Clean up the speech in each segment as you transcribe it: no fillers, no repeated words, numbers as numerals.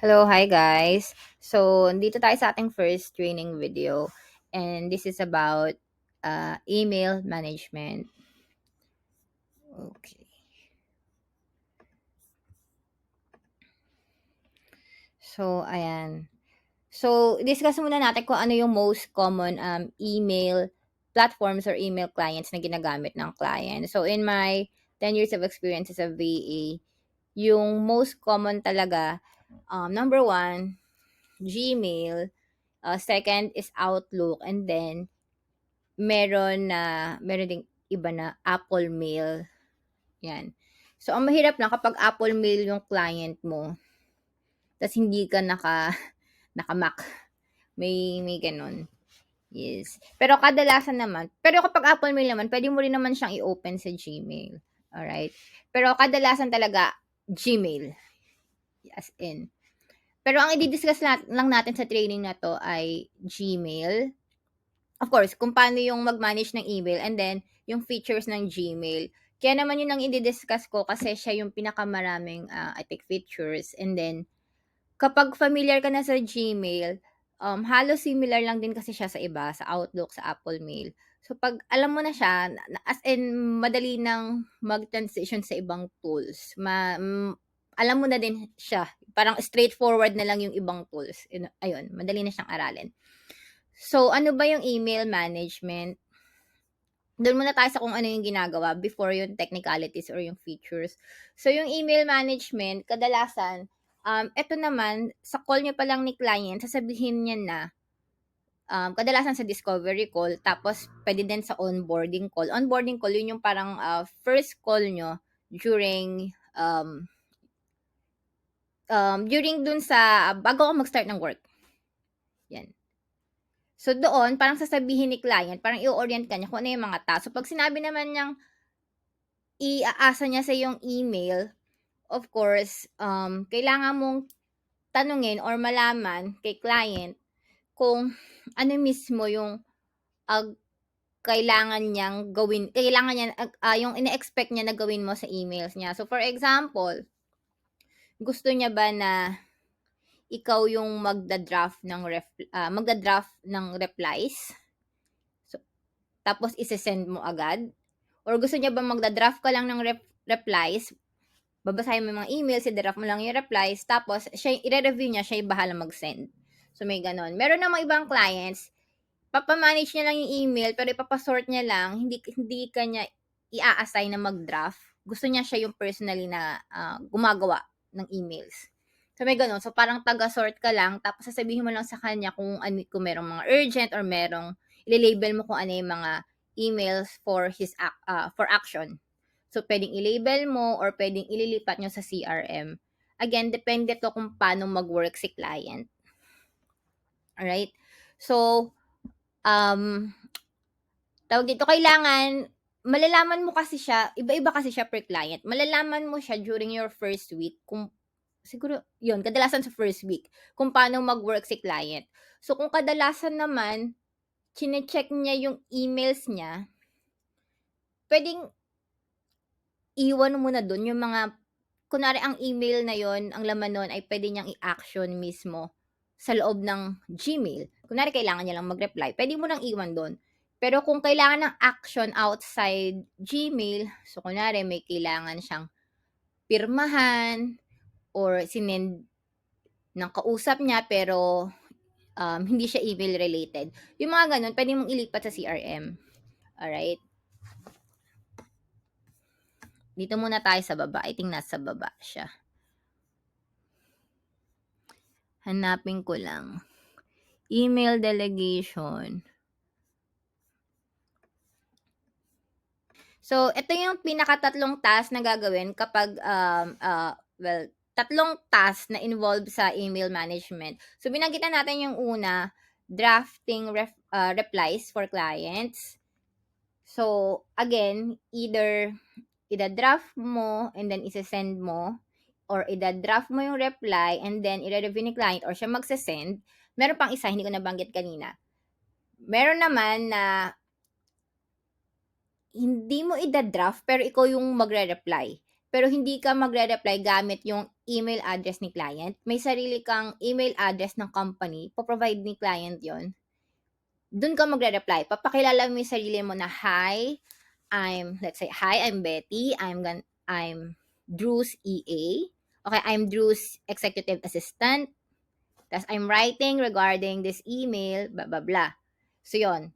Hello, hi guys. So, dito tayo sa ating first training video and this is about email management. Okay. So, ayan. So, discuss muna natin kung ano yung most common email platforms or email clients na ginagamit ng client. So, in my 10 years of experience as a VA, yung most common talaga, number one, Gmail. Second is Outlook. And then, meron ding iba na Apple Mail, 'yan. So, ang mahirap lang kapag Apple Mail yung client mo, ta's hindi ka naka-Mac, may gano'n, yes. Pero kadalasan naman pero kapag Apple Mail naman puwede mo rin naman siyang i-open sa Gmail, alright? Pero kadalasan talaga Gmail, as in. Pero ang i-di-discuss lang natin sa training na 'to ay Gmail. Of course, kung paano yung mag-manage ng email and then yung features ng Gmail. Kaya naman yun ang i-discuss ko kasi siya yung pinakamaraming, I think features and then kapag familiar ka na sa Gmail, halos similar lang din kasi siya sa iba, sa Outlook, sa Apple Mail. So 'pag alam mo na siya, as in madali ng mag-transition sa ibang tools. Alam mo na din siya, parang straightforward na lang yung ibang tools, ayun, madali na siyang aralin. So, ano ba yung email management? Do'n muna tayo sa kung ano yung ginagawa before yung technicalities or yung features. So, yung email management kadalasan, eto naman sa call niyo pa lang ni client sasabihin niya na, kadalasan sa discovery call tapos puwede din sa onboarding call. Onboarding call yun yung parang, first call niyo during, during dun sa bago ka mag-start ng work, 'yan. So doon, parang sasabihin ni client, parang i-o-orient ka niya kung ano yung mga task. So 'pag sinabi naman niyang iaasa niya sa yung email, of course, kailangan mong tanungin or malaman kay client kung ano mismo yung, ah, kailangan niya, yung ine-expect niya na gawin mo sa emails niya. So for example, gusto niya ba na ikaw yung magda-draft ng replies? So tapos ise-send mo agad? Or gusto niya bang magda-draft ka lang ng replies, babasahin mo yung mga emails, i-draft mo lang yung replies, tapos siya ire-review niya, siya yung bahalang mag-send. So, may gano'n. Meron namang ibang clients, papa-manage niya lang yung email, pero ipapa-sort niya lang, hindi ka niya i-a-assign na mag-draft. Gusto niya siya yung personally na gumagawa ng emails. So, may gano'n. So, parang taga-sort ka lang, tapos sasabihin mo lang sa kanya kung merong mga urgent or merong, i-label mo kung ano yung mga emails for action. So, pwedeng i-label mo or pwedeng ililipat nyo sa CRM. Again, depende to kung paano mag-work si client. Alright? So, um, tawag dito, kailangan, malalaman mo kasi siya, iba-iba kasi siya per client. Malalaman mo siya during your first week kung, siguro, yun, kadalasan sa first week, kung paano mag-work si client. So, kung kadalasan naman, chine-check niya yung emails niya, pwedeng iwan mo na dun yung mga, kunwari ang email na yon, ang laman nun ay pwede niyang i-action mismo sa loob ng Gmail. Kunwari kailangan niya lang mag-reply, pwede mo nang iwan dun. Pero kung kailangan ng action outside Gmail, so kunwari may kailangan siyang pirmahan or sinend ng kausap niya pero hindi siya email related. Yung mga ganun, pwede mong ilipat sa CRM. Alright? Dito muna tayo sa baba. I think nasa baba siya. Hanapin ko lang. Email delegation. So, ito yung pinakatatlong task na gagawin kapag, tatlong task na involved sa email management. So, binanggit na natin yung una, drafting replies for clients. So, again, either ida-draft mo and then isa-send mo or ida-draft mo yung reply and then ire-review ni client or siya magse-send. Meron pang isa, hindi ko nabanggit kanina. Meron naman na hindi mo ida-draft pero ikaw yung magre-reply. pero hindi ka magre-reply gamit yung email address ni client. May sarili kang email address ng company, po-provide ni client yon. Doon ka magre-reply. Papakilala mo yung sarili mo na, hi, let's say, hi, I'm Betty. I'm Drew's EA. Okay, I'm Drew's executive assistant. Tapos I'm writing regarding this email, blah, blah, blah. So, yon.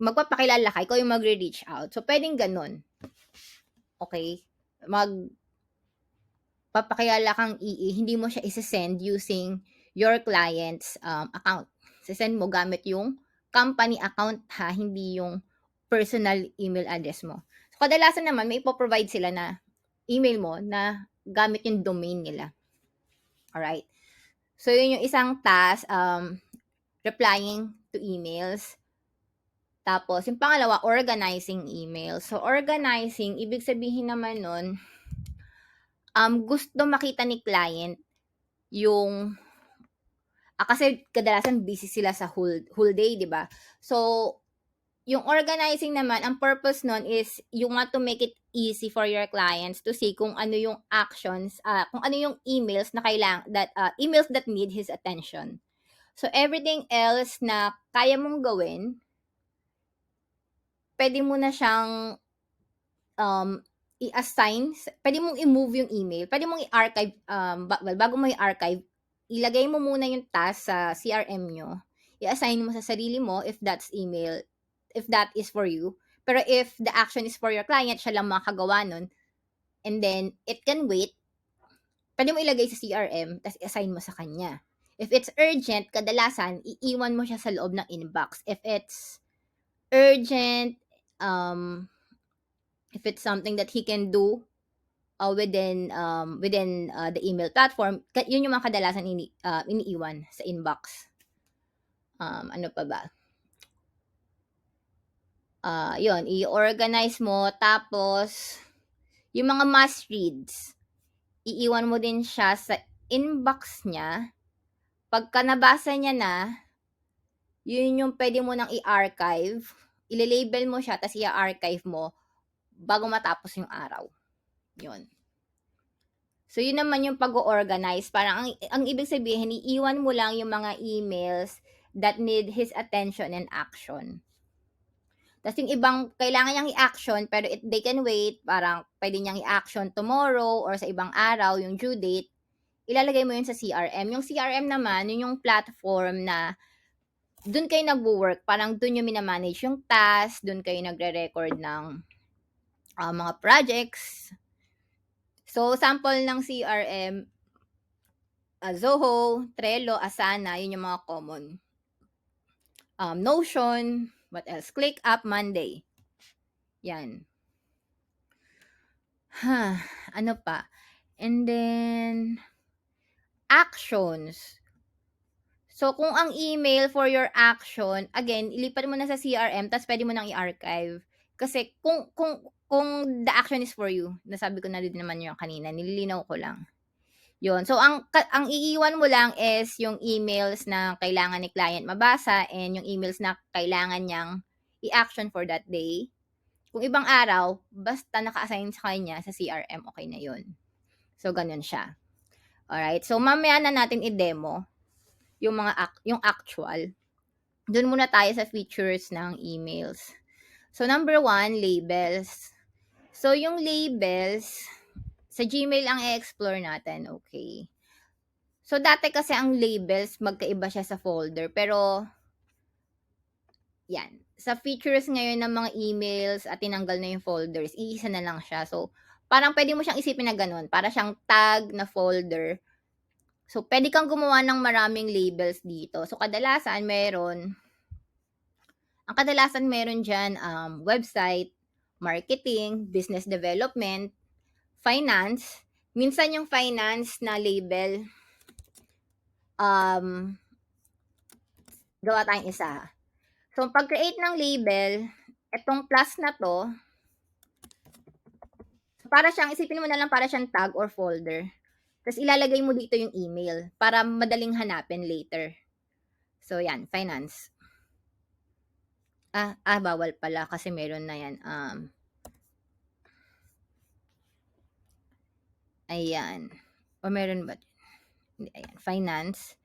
Magpapakilala ka, ikaw yung magre-reach out. So, pwedeng ganun. Okay? Papakilala kang EA, hindi mo siya isi-send using your client's account. Sisend mo gamit yung company account ha, hindi yung personal email address mo. So, kadalasan naman, may ipoprovide sila na email mo na gamit yung domain nila. Alright? So, yun yung isang task, replying to emails. Tapos, yung pangalawa, organizing emails. So, organizing, ibig sabihin naman nun, gusto makita ni client yung kasi kadalasan busy sila sa whole day, 'di ba? So, yung organizing naman, ang purpose nun is you want to make it easy for your clients to see kung ano yung actions, kung ano yung emails na emails that need his attention. So, everything else na kaya mong gawin, pwede mo na siyang i-assign, pwede mong i-move yung email, pwede mong i-archive, bago mo i-archive, ilagay mo muna yung task sa CRM nyo, i-assign mo sa sarili mo if that's email, if that is for you. Pero if the action is for your client, siya lang makagawa nun, and then it can wait, pwede mo ilagay sa CRM, tapos i-assign mo sa kanya. If it's urgent, kadalasan, iiwan mo siya sa loob ng inbox. If it's urgent, if it's something that he can do within the email platform, yun yung mga kadalasan iniiwan sa inbox. Ano pa ba? Yun, i-organize mo, tapos yung mga must reads, iiwan mo din siya sa inbox niya. Pagka nabasa niya na, yun yung pwede mo nang i-archive, ililabel mo siya, tapos i-archive mo bago matapos yung araw. Yun. So, yun naman yung pag-organize. Parang ang ibig sabihin, iiwan mo lang yung mga emails that need his attention and action. Tapos yung ibang kailangan niyang i-action pero they can wait, parang pwede niyang i-action tomorrow or sa ibang araw, yung due date, ilalagay mo yun sa CRM. Yung CRM naman, yun yung platform na dun kayo nagwo-work. Parang dun yung minamanage yung task, dun kayo nagre-record ng mga projects. So, sample ng CRM, Zoho, Trello, Asana, yun yung mga common. Notion, what else? ClickUp, Monday. Yan. Ano pa? And then, actions. So, kung ang email for your action, again, ilipat mo na sa CRM, tapos pwede mo nang i-archive. Kasi kung the action is for you, nasabi ko na din naman yung kanina, nililinaw ko lang. Yun. So, ang iiwan mo lang is yung emails na kailangan ni client mabasa and yung emails na kailangan niyang i-action for that day. Kung ibang araw, basta naka-assign sa kanya sa CRM, okay na yun. So, ganun siya. Alright. So, mamaya na natin i-demo yung yung actual. Doon muna tayo sa features ng emails. So, number 1, labels. So, yung labels, sa Gmail ang i-explore natin, okay. So, dati kasi ang labels, magkaiba siya sa folder. Pero, yan. Sa features ngayon ng mga emails at tinanggal na yung folders, iisa na lang siya. So, parang pwede mo siyang isipin na ganun. Para siyang tag na folder. So, pwede kang gumawa ng maraming labels dito. So, kadalasan meron dyan, website, marketing, business development, finance. Minsan yung finance na label, gawa tayong isa. So, pag-create ng label, itong plus na to, para siyang, isipin mo na lang para siyang tag or folder. Tapos ilalagay mo dito yung email para madaling hanapin later. So, yan, finance. Bawal pala kasi meron na yan. Ayan. O meron ba? Hindi, ayan, finance.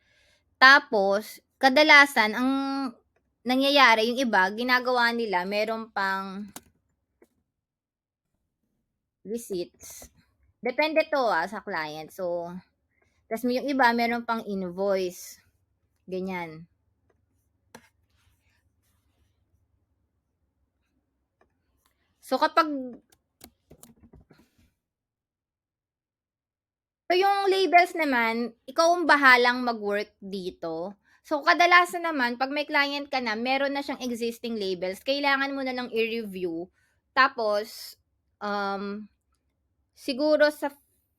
Tapos, kadalasan ang nangyayari, yung iba, ginagawa nila, meron pang receipts. Depende to sa client. So, tas yung iba, meron pang invoice. Ganyan. So, so yung labels naman, ikaw ang bahalang mag-work dito. So, kadalasan naman, pag may client ka na, meron na siyang existing labels, kailangan mo na lang i-review. Tapos, siguro sa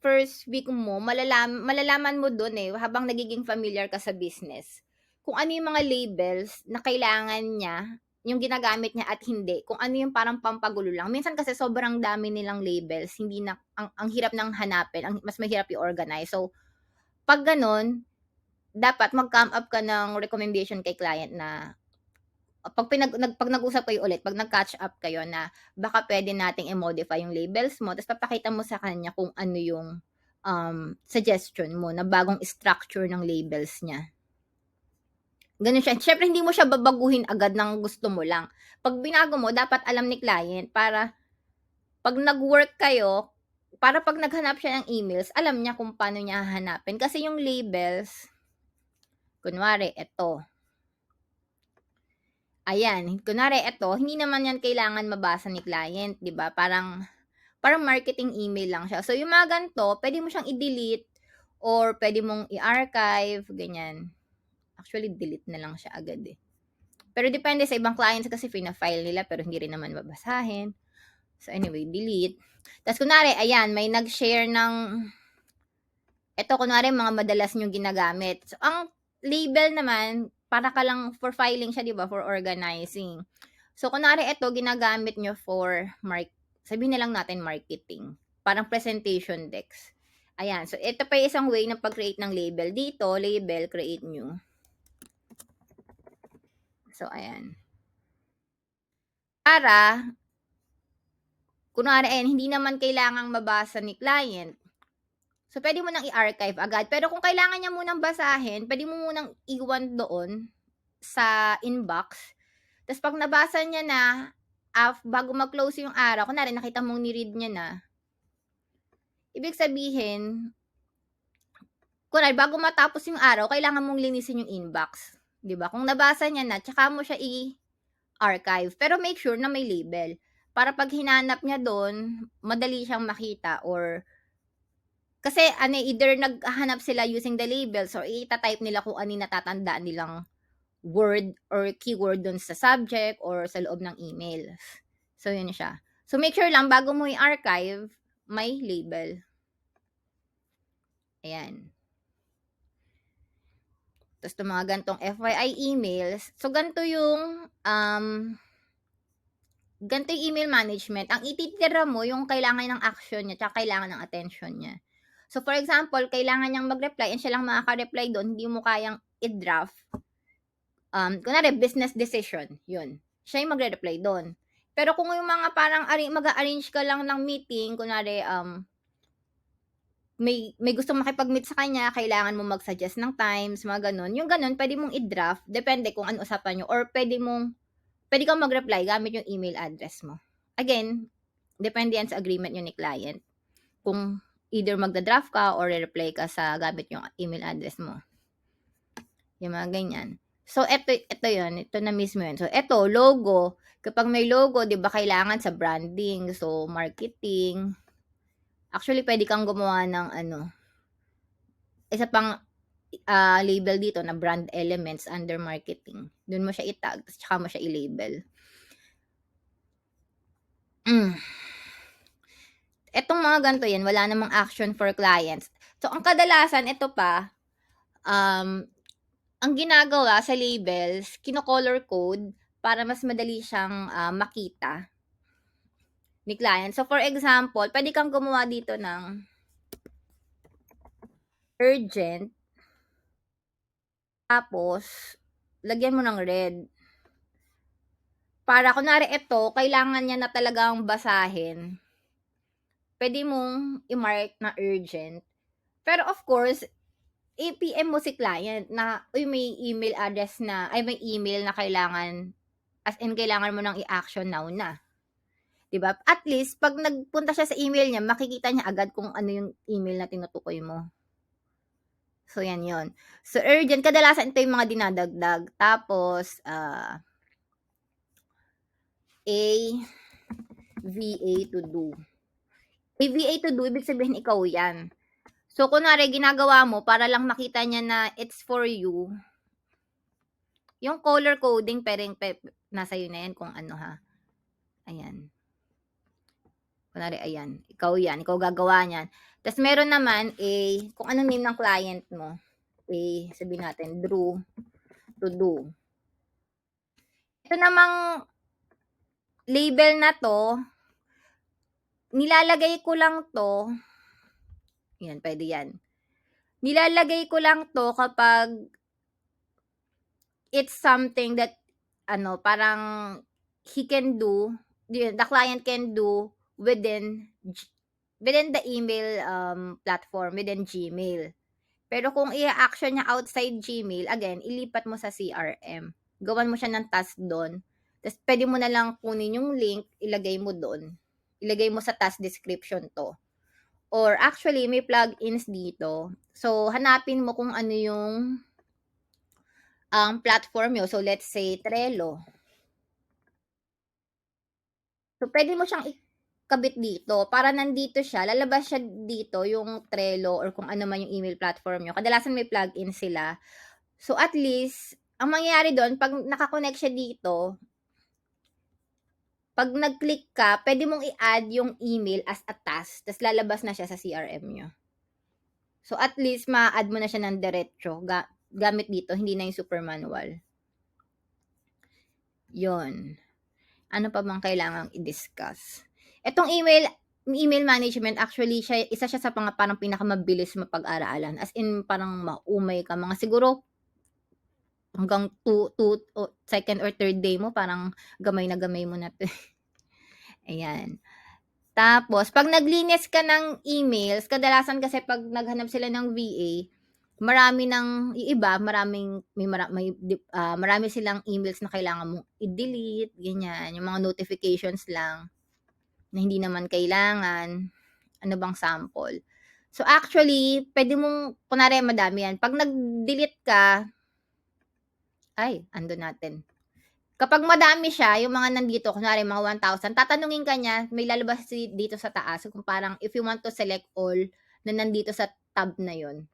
first week mo, malalaman mo dun habang nagiging familiar ka sa business, kung ano yung mga labels na kailangan niya, yung ginagamit niya at hindi, kung ano yung parang pampagulo lang. Minsan kasi sobrang dami nilang labels, hindi na, ang hirap nang hanapin, mas mahirap i-organize. So, pag ganun, dapat mag-come up ka ng recommendation kay client na pag nag-usap kayo ulit, pag nag-catch up kayo na baka pwede nating i-modify yung labels mo, tapos papakita mo sa kanya kung ano yung suggestion mo na bagong structure ng labels niya. Ganun siya. Siyempre, hindi mo siya babaguhin agad ng gusto mo lang. Pag binago mo, dapat alam ni client para pag nag-work kayo, para pag naghanap siya ng emails, alam niya kung paano niya hahanapin. Kasi yung labels, kunwari, eto. Ayan, kunwari eto, hindi naman yan kailangan mabasa ni client, 'di ba? Parang marketing email lang siya. So, yung mga ganito, pwede mo siyang i-delete or pwede mong i-archive, ganyan. Actually, delete na lang siya agad Pero depende sa ibang clients kasi fina-file nila pero hindi rin naman babasahin. So, anyway, delete. Tapos, kunwari, ayan, may nag-share ng, eto, kunwari, mga madalas nyo ginagamit. So, ang label naman, para ka lang for filing siya, di ba? For organizing. So, kunwari, ito, ginagamit nyo for, sabihin na lang natin marketing. Parang presentation decks. Ayan. So, ito pa yung isang way ng pag-create ng label. Dito, label, create new. So, ayan. Para, kunwari, hindi naman kailangang mabasa ni client. So, pwede mo nang i-archive agad. Pero kung kailangan niya munang basahin, pwede mo munang iwan doon sa inbox. Tapos pag nabasa niya na, bago mag-close yung araw, kunwari nakita mong ni-read niya na, ibig sabihin, kunwari bago matapos yung araw, kailangan mong linisin yung inbox. 'Di ba? Kung nabasa niya na, tsaka mo siya i-archive. Pero make sure na may label. Para pag hinanap niya doon, madali siyang makita or kasi either naghahanap sila using the labels or ita-type nila kung ano yung natatandaan nilang word or keyword dun sa subject or sa loob ng email. So, yun siya. So, make sure lang, bago mo i-archive, may label. Ayan. Tapos, itong mga gantong FYI emails. So, ganito yung email management. Ang ititira mo, yung kailangan ng action niya, tsaka kailangan ng attention niya. So, for example, kailangan niyang mag-reply and siya lang makaka-reply doon, hindi mo kayang i-draft. Kunwari, business decision, yun. Siya yung magre-reply doon. Pero kung yung mga parang mag-arrange ka lang ng meeting, kunwari, may gustong makipag-meet sa kanya, kailangan mo mag-suggest ng times, mga ganun. Yung ganun, pwede mong i-draft, depende kung ano usapan nyo, or pwede kang mag-reply gamit yung email address mo. Again, depende yan sa agreement nyo ni client. Kung either magda-draft ka or reply ka sa gamit yung email address mo. Yung mga ganyan. So, ito yun. Ito na mismo yun. So, ito, logo. Kapag may logo, di ba, kailangan sa branding. So, marketing. Actually, pwede kang gumawa ng isa pang label dito na brand elements under marketing. Doon mo siya itag, tapos tsaka mo siya i-label. Etong mga ganito yan, wala namang action for clients. So, ang kadalasan, ito pa, ang ginagawa sa labels, kino-color code para mas madali siyang makita ni client. So, for example, pwede kang gumawa dito ng urgent, tapos, lagyan mo ng red. Para, kunwari ito, kailangan niya na talagang basahin. pwede mong i-mark na urgent. Pero of course, i-PM mo si client na, "Uy, may email address na ay may email na kailangan as in kailangan mo ng i-action now na." 'Di ba? At least 'pag nagpunta siya sa email niya, makikita niya agad kung ano yung email na tinutukoy mo. So, yan yun. So, urgent, kadalasan ito yung mga dinadagdag. Tapos, VA to do. VA to do, ibig sabihin ikaw yan. So, kunwari, ginagawa mo para lang makita niya na it's for you. Yung color coding, nasa yun na yan kung ano ha. Ayan. Kunwari, ayan. Ikaw yan. Ikaw gagawa niyan. Tapos, meron naman, kung anong name ng client mo. Sabihin natin, Drew to do. Ito namang label na to, nilalagay ko lang to, yan, pwede yan. Nilalagay ko lang to kapag it's something that, parang he can do, the client can do within the email platform, within Gmail. Pero kung i-action niya outside Gmail, again, ilipat mo sa CRM. Gawan mo siya ng task doon. Tapos, pwede mo na lang kunin yung link, ilagay mo doon. Ilagay mo sa task description to. Or actually, may plugins dito. So, hanapin mo kung ano yung platform nyo. So, let's say Trello. So, pwede mo siyang ikabit dito. Para nandito siya, lalabas siya dito yung Trello or kung ano man yung email platform nyo. Kadalasan may plugin sila. So, at least, ang mangyayari doon, pag nakakonect siya dito, pag nag-click ka, pwede mong i-add yung email as a task. Tapos lalabas na siya sa CRM nyo. So, at least, ma-add mo na siya ng diretso. Gamit dito, hindi na yung super manual. Yun. Ano pa bang kailangang i-discuss? Itong email management, actually, isa siya sa parang pinakamabilis mapag-aralan. As in, parang maumay ka. Mga siguro, hanggang second or third day mo, parang gamay na gamay mo na to. Ayan. Tapos, pag naglinis ka ng emails, kadalasan kasi pag naghanap sila ng VA, marami silang emails na kailangan mong i-delete, ganyan, yung mga notifications lang na hindi naman kailangan. Ano bang sample? So, actually, pwede mong, kunwari madami yan. Pag nag-delete ka, ando natin. Kapag madami siya, yung mga nandito, kunwari mga 1,000, tatanungin ka niya, may lalabas dito sa taas, kung parang if you want to select all na nandito sa tab na yon,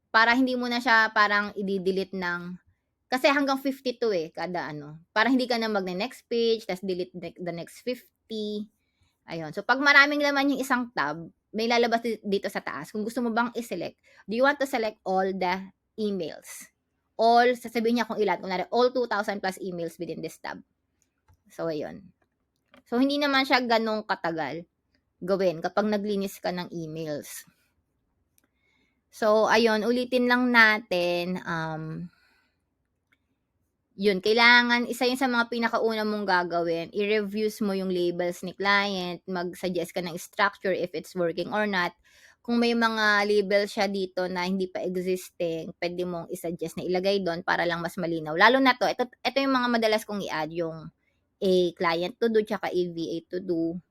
para hindi mo na siya parang i-delete ng, kasi hanggang 52 kada ano. Para hindi ka na next page, tas delete the next 50. Ayun. So, pag maraming laman yung isang tab, may lalabas dito sa taas. Kung gusto mo bang i-select, do you want to select all the emails? All, sasabihin niya kung ilan. Kunwari, all 2,000 plus emails within this tab. So, ayun. So, hindi naman siya ganong katagal gawin kapag naglinis ka ng emails. So, ayun, ulitin lang natin, yun, kailangan, isa yun sa mga pinakauna mong gagawin, i-reviews mo yung labels ni client, mag-suggest ka ng structure if it's working or not. Kung may mga labels siya dito na hindi pa existing, pwede mong i-suggest na ilagay doon para lang mas malinaw. Lalo na to, ito yung mga madalas kong i-add, yung a client to do, tsaka a VA to do,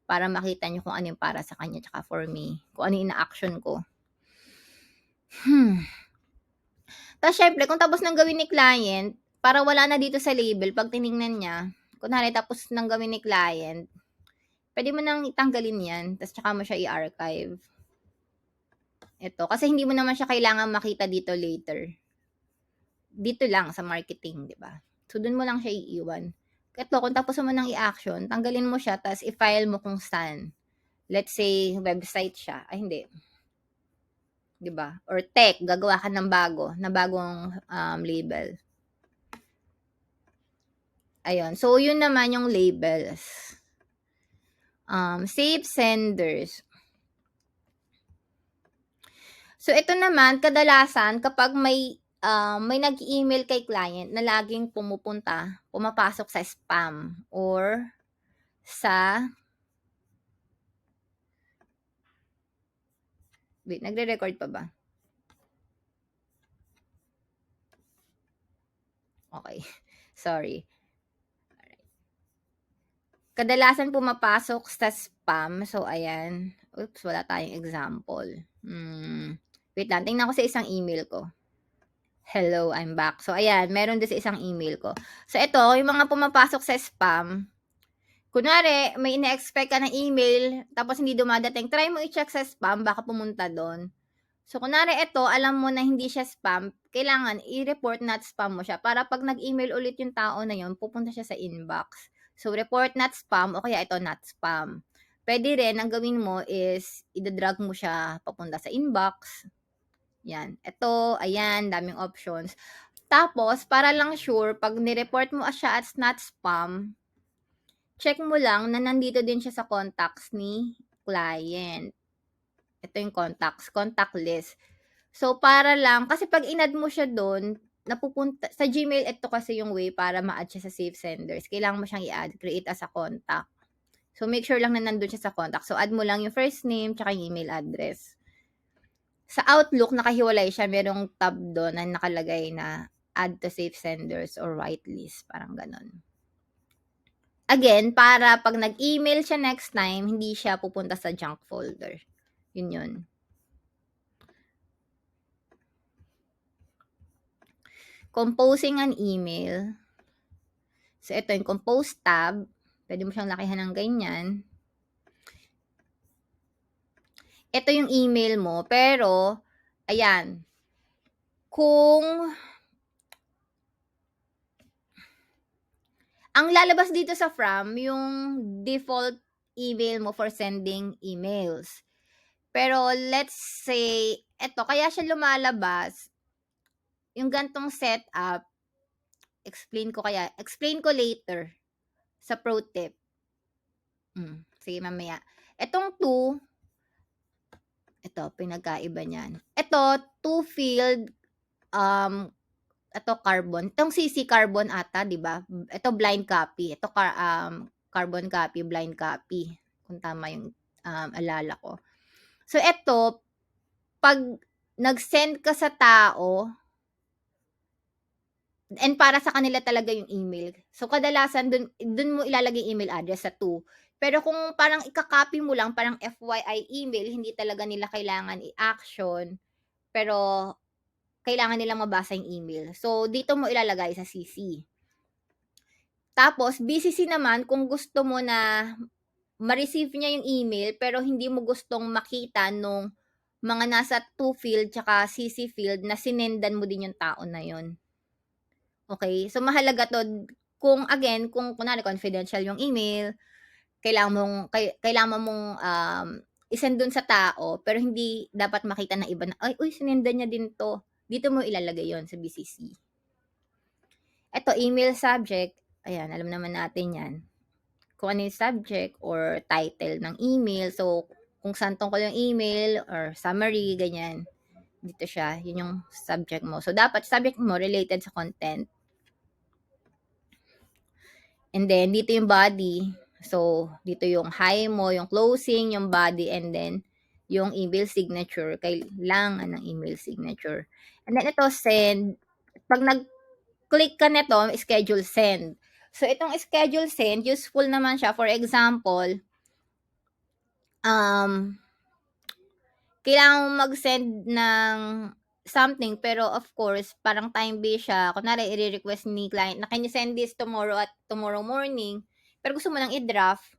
para makita nyo kung ano yung para sa kanya, tsaka for me, kung ano yung ina-action ko. Tapos, syempre, kung tapos nang gawin ni client, para wala na dito sa label, pag tinignan niya, kunwari tapos nang gawin ni client, pwede mo nang itanggalin yan, tapos tsaka mo siya i-archive. Ito, kasi hindi mo naman siya kailangan makita dito later. Dito lang sa marketing, di ba? So, dun mo lang siya iiwan. Ito, kung tapos mo nang i-action, tanggalin mo siya, tapos i-file mo kung saan. Let's say, website siya. Ay, hindi. Di ba? Or tech, gagawa ka ng bagong label. Ayun. So, yun naman yung labels. Save senders. So, ito naman, kadalasan, kapag may nag-email kay client na laging pumapasok sa spam or sa Wait, nagre-record pa ba? Okay. Sorry. Kadalasan pumapasok sa spam. So, ayan. Oops, wala tayong example. Wait lang, tingnan ko sa isang email ko. Hello, I'm back. So, ayan, meron din sa isang email ko. So, ito, yung mga pumapasok sa spam, kunwari, may ina-expect ka na email, tapos hindi dumadating, try mo i-check sa spam, baka pumunta doon. So, kunwari ito, alam mo na hindi siya spam, kailangan i-report not spam mo siya para pag nag-email ulit yung tao na yun, pupunta siya sa inbox. So, report not spam o kaya ito not spam. Pwede rin, ang gawin mo is, idadrag mo siya papunta sa inbox. Yan. Ito, ayan, daming options. Tapos, para lang sure, pag nireport mo siya as not spam, check mo lang na nandito din siya sa contacts ni client. Ito yung contact list. So, para lang, kasi pag inad mo siya doon, napupunta, sa Gmail, ito kasi yung way para ma-add siya sa Save Senders. Kailangan mo siyang i-add, create as a contact. So, make sure lang na nandun siya sa contact. So, add mo lang yung first name, tsaka yung email address. Sa Outlook, nakahiwalay siya. Merong tab doon na nakalagay na add to Save Senders or whitelist. Parang ganon. Again, para pag nag-email siya next time, hindi siya pupunta sa junk folder. Yun. Composing an email. So, ito yung compose tab. Pwede mo siyang lakihan ng ganyan. Ito yung email mo. Pero, ayan. Kung ang lalabas dito sa from, yung default email mo for sending emails. Pero, let's say, eto, kaya siya lumalabas, yung gantong setup, explain ko later sa pro tip. Sige, mamaya. Etong 2, ito, pinagkaiba niyan. Ito, 2 field, ito carbon. Itong CC carbon ata, di ba? Ito blind copy. Ito carbon copy, blind copy. Kung tama yung alala ko. So, ito, pag nag-send ka sa tao, and para sa kanila talaga yung email. So, kadalasan, dun mo ilalagay email address sa 2. Pero kung parang ika-copy mo lang, parang FYI email, hindi talaga nila kailangan i-action, pero kailangan nilang mabasa yung email. So, dito mo ilalagay sa CC. Tapos, BCC naman, kung gusto mo na ma-receive niya yung email, pero hindi mo gustong makita nung mga nasa 2 field tsaka CC field na sinendan mo din yung tao na yun. Okay? So, mahalaga to, kung kunwari confidential yung email, kailangan mong isend dun sa tao, pero hindi dapat makita ng iba na, ay, uy, sinendan niya din to. Dito mo ilalagay yon sa BCC. Ito, email subject. Ayan, alam naman natin yan. Kung ano yung subject or title ng email. So, kung saan tungkol yung email or summary, ganyan. Dito siya. Yun yung subject mo. So, dapat subject mo related sa content. And then, dito yung body. So, dito yung hi mo, yung closing, yung body, and then, yung email signature. Kailangan ng email signature. And then, ito, send. Pag nag-click ka nito, schedule send. So, itong schedule send, useful naman siya. For example, kailangan mo mag-send ng something, pero of course, parang time-based siya. Kunwari, i-request ni client na, can you send this tomorrow at tomorrow morning? Pero gusto mo lang i-draft,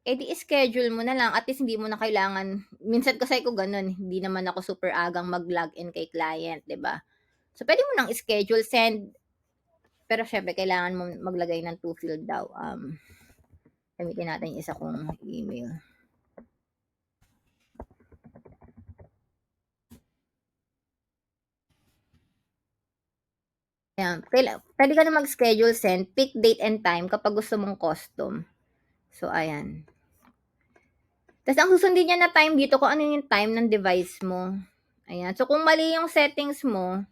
di-schedule mo na lang. At least hindi mo na kailangan, minsan kasi ko ganun, hindi naman ako super agang mag-login kay client, 'di ba? So, pwede mo nang schedule send, pero syempre, kailangan mo maglagay ng 2 field daw. Gamitin natin yung isa kong email. Ayan, pwede ka na mag-schedule send, pick date and time kapag gusto mong custom. So, ayan. Tapos, ang susundin niya na time dito, kung ano yung time ng device mo. Ayan. So, kung mali yung settings mo,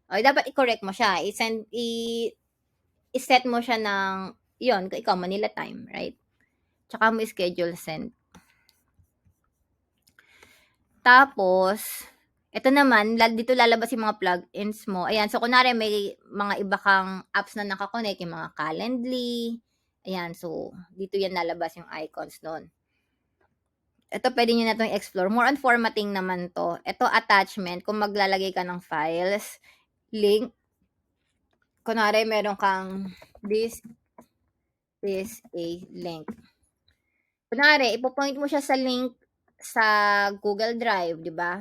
ay, dapat i-correct mo siya. I-set mo siya ng, yun, ikaw, Manila time, right? Tsaka mo i-schedule send. Tapos, eto naman, dito lalabas yung mga plugins mo. Ayan, so kunwari may mga iba kang apps na naka-connect, yung mga Calendly. Ayan, so dito yan lalabas yung icons nun. Ito pwede nyo na itong explore. More on formatting naman to. Ito attachment, kung maglalagay ka ng files, link. Kunwari meron kang this is a link. Kunwari, ipo-point mo siya sa link sa Google Drive, di ba?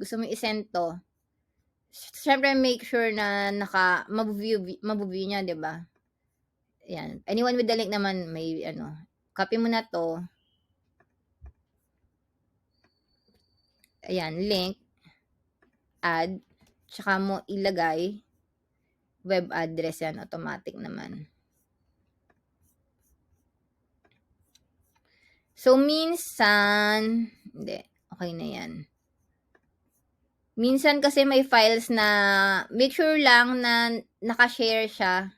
Gusto mo i-send to. Siyempre, make sure na mabu-view niya, di ba? Ayan. Anyone with the link naman, may copy mo na to. Ayan, link, add, tsaka mo ilagay, web address yan, automatic naman. So, minsan, hindi, okay na yan. Minsan kasi may files na, make sure lang na nakashare siya.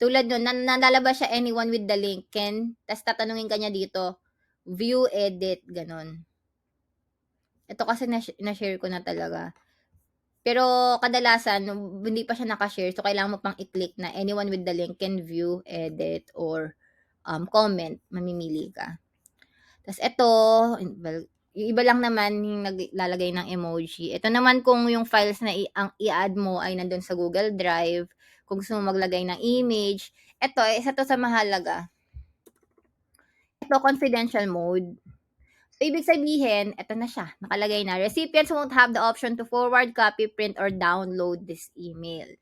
Tulad nun, nalalabas siya anyone with the link, Ken, tas tatanungin ka niya dito, view, edit, ganon. Ito kasi na-share ko na talaga. Pero kadalasan, hindi pa siya nakashare, so kailangan mo pang i-click na anyone with the link can view, edit, or comment, mamimili ka. Tapos ito, well, yung iba lang naman yung naglalagay ng emoji. Ito naman kung yung files na i-add mo ay nandun sa Google Drive, kung gusto mo maglagay ng image. Ito, isa to sa mahalaga. Ito, confidential mode. So, ibig sabihin, ito na siya, nakalagay na. Recipients won't have the option to forward, copy, print, or download this email.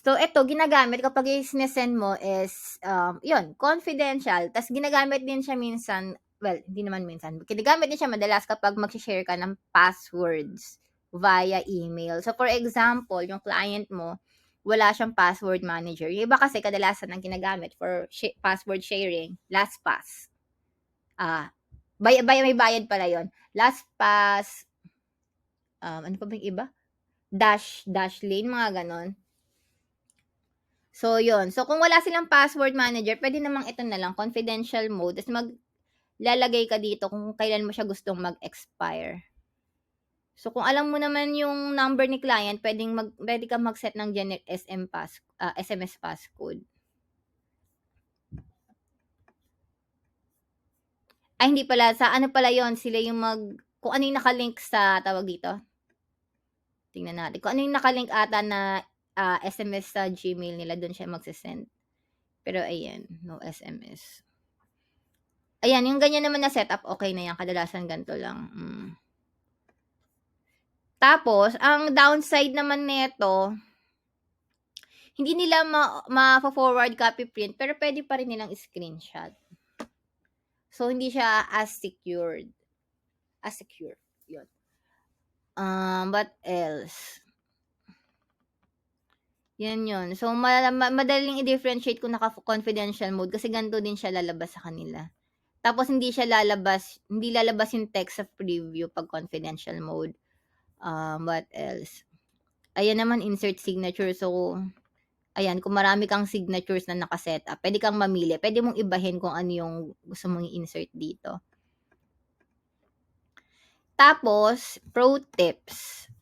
So, ito, ginagamit kapag sinesend mo is, yun, confidential. Tapos, ginagamit din siya minsan, well, hindi naman minsan, ginagamit din siya madalas kapag mag-share ka ng passwords via email. So, for example, yung client mo, wala siyang password manager. Yung iba kasi kadalasan ang ginagamit for password sharing, LastPass. May bayad pala yon. LastPass, ano pa ba yung iba? Dashlane, mga ganon. So, yun. So, kung wala silang password manager, pwede namang ito na lang, confidential mode. Tapos, maglalagay ka dito kung kailan mo siya gustong mag-expire. So, kung alam mo naman yung number ni client, pwede ka mag-set ng generic SMS passcode. Ay, hindi pala. Sa ano pala yon, sila yung kung ano yung nakalink sa tawag dito. Tingnan natin. Kung ano yung nakalink ata na SMS sa Gmail nila, doon siya magsisend. Pero ayan, no SMS. Ayan, yung ganyan naman na setup, okay na yan. Kadalasan ganito lang. Tapos, ang downside naman nito, hindi nila ma-forward, copy, print, pero pwede pa rin nilang screenshot. So, hindi siya as secure. Yun. What else? Yan yun. So, madaling i-differentiate kung naka-confidential mode kasi ganito din siya lalabas sa kanila. Tapos, hindi lalabas yung text sa preview pag confidential mode. What else? Ayan naman, insert signature. So, ayan, kung marami kang signatures na nakaset up, pwede kang mamili. Pwede mong ibahin kung ano yung gusto mong i-insert dito. Tapos, pro tips.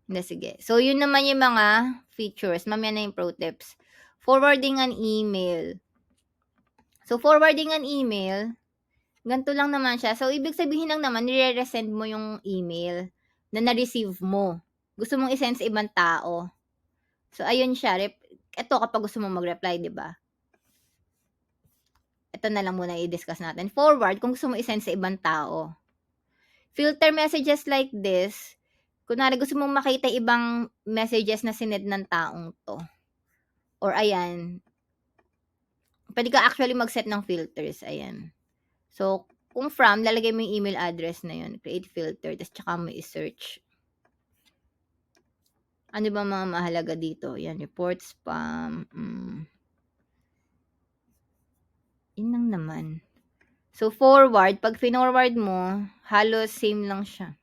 Sige. So, yun naman yung mga features. Mamaya na yung pro tips. Forwarding an email. So, forwarding an email, ganito lang naman siya. So, ibig sabihin lang naman, nire-resend mo yung email na na-receive mo. Gusto mong i-send sa ibang tao. So, ayun siya. Ito kapag gusto mong mag-reply, di ba? Ito na lang muna i-discuss natin. Forward, kung gusto mo i-send sa ibang tao. Filter messages like this. Kunwari gusto mong makita ibang messages na sinend ng taong to. Or ayan. Pwede ka actually mag-set ng filters. Ayan. So, kung from, lalagay mo yung email address na yun. Create filter. Tapos tsaka mo i-search. Ano ba mga mahalaga dito? Yan, report, spam. Yun lang naman. So, forward, pag finorward mo, halos same lang siya.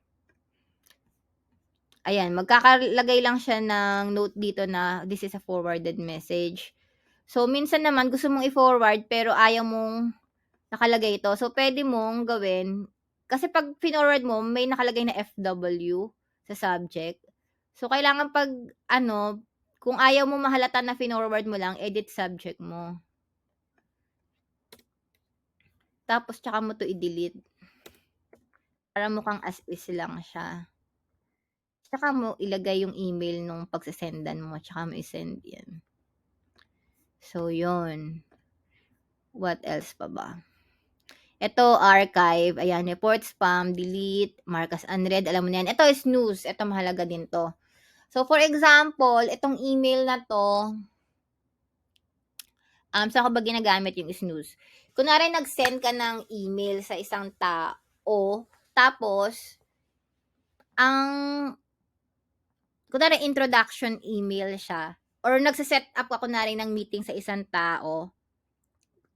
Ayan, magkakalagay lang siya ng note dito na this is a forwarded message. So, minsan naman gusto mong i-forward pero ayaw mong nakalagay ito. So, pwede mong gawin, Kasi pag finorward mo, may nakalagay na FW sa subject. So, kailangan pag kung ayaw mo mahalata na finorward mo lang, edit subject mo. Tapos, tsaka mo to i-delete. Para mukhang as is lang siya. Tsaka mo ilagay yung email nung pagsasendan mo, tsaka mo isend yan. So, yun. What else pa ba? Ito, archive. Ayan, report, spam, delete, mark as unread. Alam mo na yan. Ito, snooze. Ito, mahalaga din to. So, for example, itong email na to, saan ko ba ginagamit yung snooze? Kunwari, nag-send ka ng email sa isang tao, tapos, kunwari, introduction email siya, or nagsiset up ka kunwari ng meeting sa isang tao,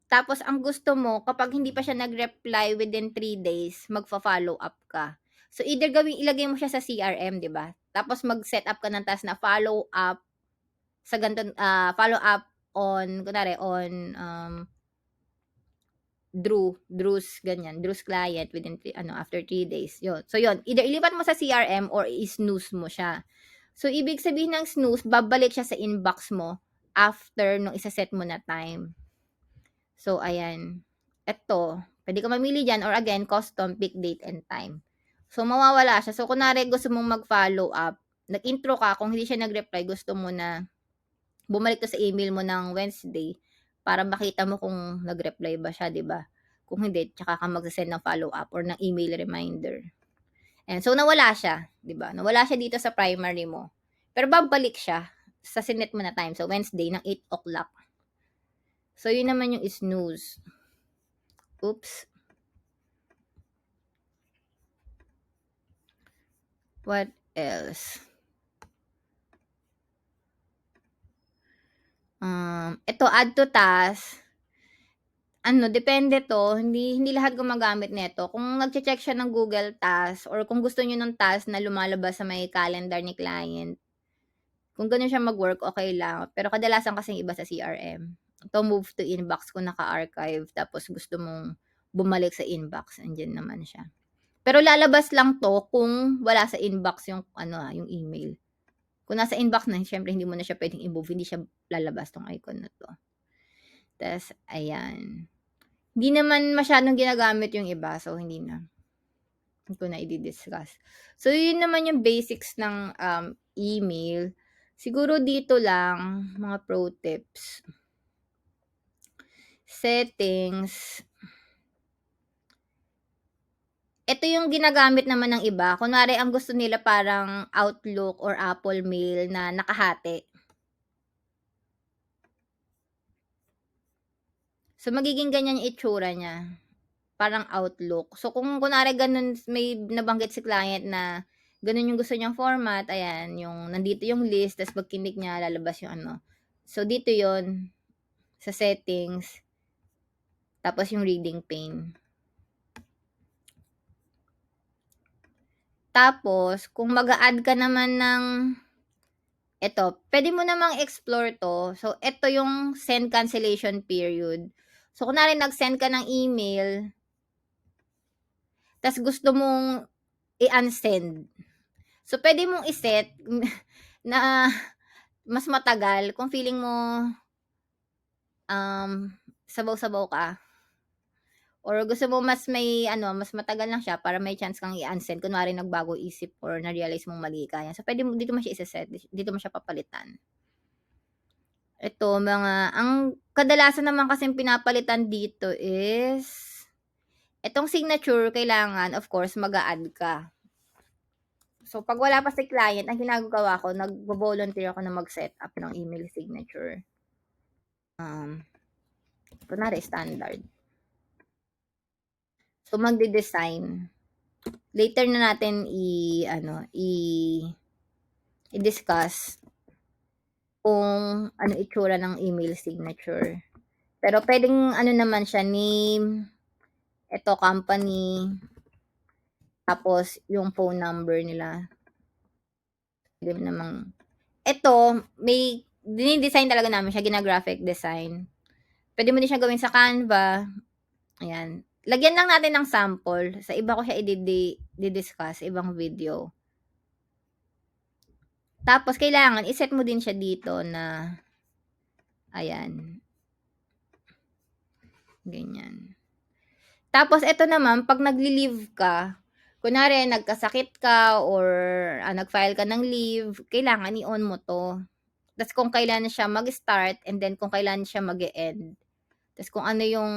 tapos, ang gusto mo, kapag hindi pa siya nag-reply within 3 days, magfa-follow up ka. So, either ilagay mo siya sa CRM, di ba? Tapos, mag-set up ka ng task na follow up sa ganito, follow up on, kunwari, on Drew's client within, after 3 days. Yun. So, yun. Either ilipat mo sa CRM or i-snooze mo siya. So, ibig sabihin ng snooze, babalik siya sa inbox mo after nung isa-set mo na time. So, ayan. Ito, pwede ka mamili dyan or again, custom, pick date and time. So, mawawala siya. So, kunwari gusto mong mag-follow up, nag-intro ka, kung hindi siya nag-reply, gusto mo na bumalik to sa email mo ng Wednesday para makita mo kung nag-reply ba siya, di ba? Kung hindi, tsaka ka mag-send ng follow up or ng email reminder. And so, nawala siya, di ba? Nawala siya dito sa primary mo. Pero babalik siya sa sinet mo na time. So, Wednesday ng 8 o'clock. So, yun naman yung snooze. Oops. What else? Ito, add to task. Depende to. Hindi lahat gumagamit nito. Kung nagche-check siya ng Google Task or kung gusto niyo ng task na lumalabas sa may calendar ni client, kung ganun siya mag-work, okay lang. Pero kadalasan kasing iba sa CRM. Ito, move to inbox kung naka-archive tapos gusto mong bumalik sa inbox, andyan naman siya. Pero lalabas lang to kung wala sa inbox yung yung email. Kung nasa inbox na, syempre hindi mo na siya pwedeng i-move, hindi siya lalabas tong icon na to. Tas ayan. Hindi naman masyadong ginagamit yung iba, so hindi na. Hindi ko na i-discuss. So yun naman yung basics ng email. Siguro dito lang mga pro tips. Settings. Ito yung ginagamit naman ng iba. Kunwari, ang gusto nila parang Outlook or Apple Mail na nakahati. So, magiging ganyan yung itsura niya. Parang Outlook. So, kung kunwari ganun, may nabanggit si client na ganun yung gusto niyang format, ayan, yung nandito yung list, tapos pag kinik niya, lalabas yung So, dito yon sa settings, tapos yung reading pane. Tapos, kung mag-a-add ka naman ng ito, pwede mo namang explore to. So, ito yung send cancellation period. So, kunwari nag-send ka ng email, tas gusto mong i-unsend. So, pwede mong iset na mas matagal kung feeling mo sabaw-sabaw ka. Or gusto mo mas mas matagal lang siya para may chance kang i-unsend. Kunwari nagbago isip or na-realize mong mali ka. Yan. So, pwede mo, dito mo siya isa-set. Dito mo siya papalitan. Ito, ang kadalasan naman kasing pinapalitan dito is, itong signature, kailangan, of course, mag-a-add ka. So, pag wala pa si client, ang ginagawa ko, nag-volunteer ako na mag-set up ng email signature. Kunwari, standard. So, magde-design. Later na natin i-discuss kung ano itsura ng email signature. Pero pwedeng naman siya, name, ito company, tapos yung phone number nila. Pwede namang, ito, may dinidesign talaga namin siya, gina-graphic design. Pwede mo din siya gawin sa Canva. Ayan. lagyan lang natin ng sample. Sa iba ko siya i-discuss, ibang video. Tapos, kailangan iset mo din siya dito na, ayan. Ganyan. Tapos, ito naman, pag nagli-leave ka, kunwari, nagkasakit ka or nag-file ka ng leave, kailangan i-on mo to. Tapos, kung kailan siya mag-start and then kung kailan siya mag-e-end. Tapos, kung ano yung